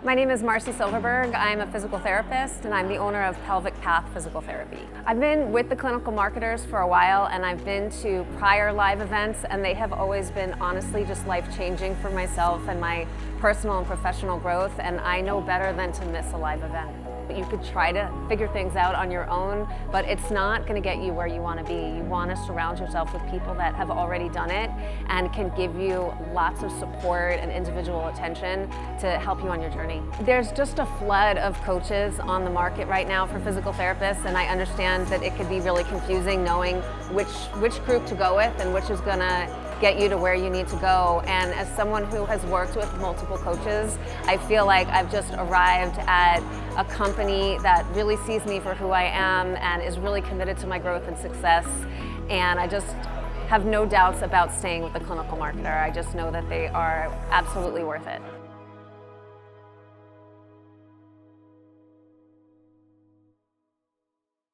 My name is Marcy Silverberg. I'm a physical therapist and I'm the owner of Pelvic Path Physical Therapy. I've been with the clinical marketers for a while and I've been to prior live events and they have always been honestly just life-changing for myself and my personal and professional growth, and I know better than to miss a live event. You could try to figure things out on your own, but it's not going to get you where you want to be. You want to surround yourself with people that have already done it and can give you lots of support and individual attention to help you on your journey. There's just a flood of coaches on the market right now for physical therapists, and I understand that it could be really confusing knowing which group to go with and which is going to get you to where you need to go. And as someone who has worked with multiple coaches, I feel like I've just arrived at a company that really sees me for who I am and is really committed to my growth and success. And I just have no doubts about staying with the clinical marketer. I just know that they are absolutely worth it.